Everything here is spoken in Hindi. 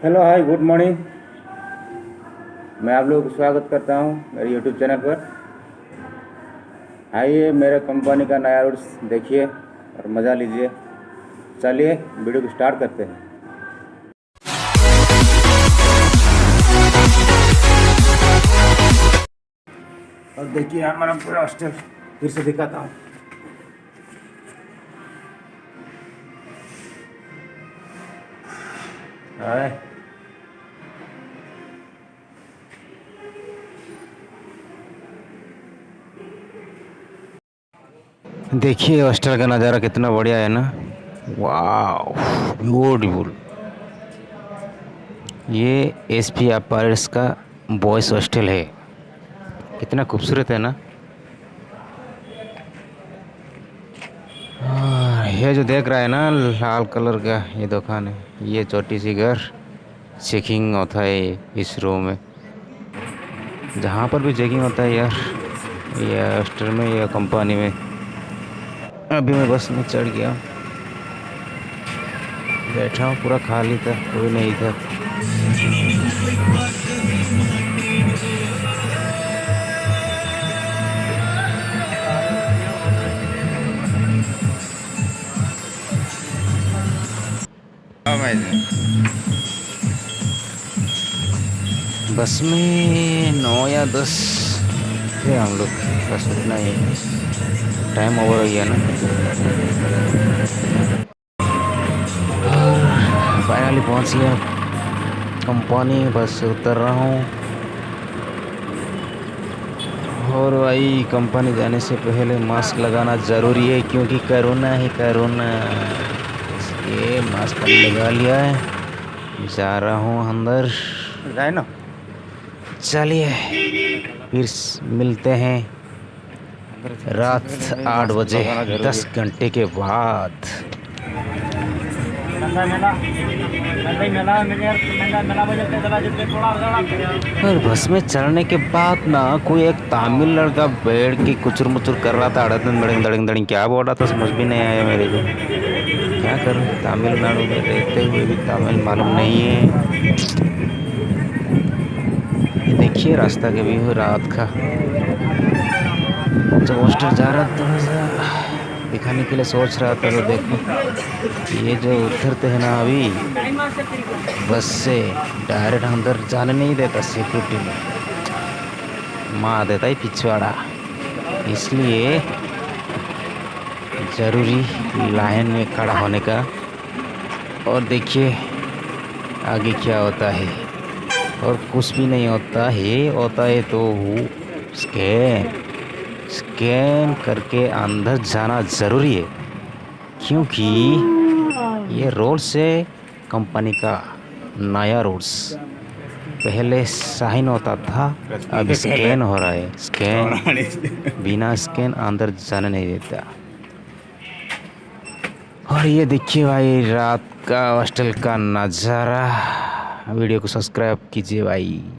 Hello hi good morning. मैं आप लोगों को स्वागत करता हूं मेरे यूट्यूब चैनल पर। आइए मेरे कंपनी का नया रूट्स देखिए और मज़ा लीजिए। चलिए वीडियो को स्टार्ट करते हैं। और देखिए हमारा पूरा हॉस्टल फिर से दिखाता हूँ। देखिए हॉस्टल का नज़ारा कितना बढ़िया है ना। वाह ब्यूटीफुल। ये एसपी अपार्ट्स का बॉयज़ हॉस्टल है। कितना खूबसूरत है ना। ये जो देख रहा है ना लाल कलर का ये दुकान है, ये छोटी सी घर चेकिंग होता है इस रो में। जहाँ पर भी चेकिंग होता है यार, ये हॉस्टल में या कंपनी में। अभी मैं बस में चढ़ गया, बैठा हूँ, पूरा खाली था, कोई नहीं था। बस में 9 या 10 थे हम लोग, बस उतना ही। टाइम ओवर हो गया ना। फाइनली पहुंच गया कंपनी, बस से उतर रहा हूँ। और भाई कंपनी जाने से पहले मास्क लगाना ज़रूरी है क्योंकि कोरोना है कोरोना। इसलिए मास्क लगा लिया है, जा रहा हूँ अंदर। जाए ना, चलिए फिर मिलते हैं रात 8 बजे 10 घंटे के बाद। और बस में चढ़ने के बाद ना कोई एक तमिल लड़का बैठ के कुचर मुचुर कर रहा था, अड़दन दड़िंग दड़िंग दड़िंग क्या बोल रहा था समझ भी नहीं आया मेरे को। क्या करूं, तमिलनाडु में रहते हुए भी तमिल मालूम नहीं है। ये देखिए रास्ता के व्यू रात का। जब हॉस्टल जा रहा था दिखाने के लिए सोच रहा था, तो देखो ये जो उतरते हैं ना अभी बस से, डायरेक्ट अंदर जाने नहीं देता सिक्योरिटी में, मार देता है पिछवाड़ा। इसलिए ज़रूरी लाइन में खड़ा होने का। और देखिए आगे क्या होता है, और कुछ भी नहीं होता है तो स्कैन करके अंदर जाना ज़रूरी है क्योंकि ये रोड से कंपनी का नया रूल्स। पहले साइन होता था, अब स्कैन हो रहा है। स्कैन बिना स्कैन अंदर जाने नहीं देता। और ये देखिए भाई रात का हॉस्टल का नज़ारा। वीडियो को सब्सक्राइब कीजिए भाई।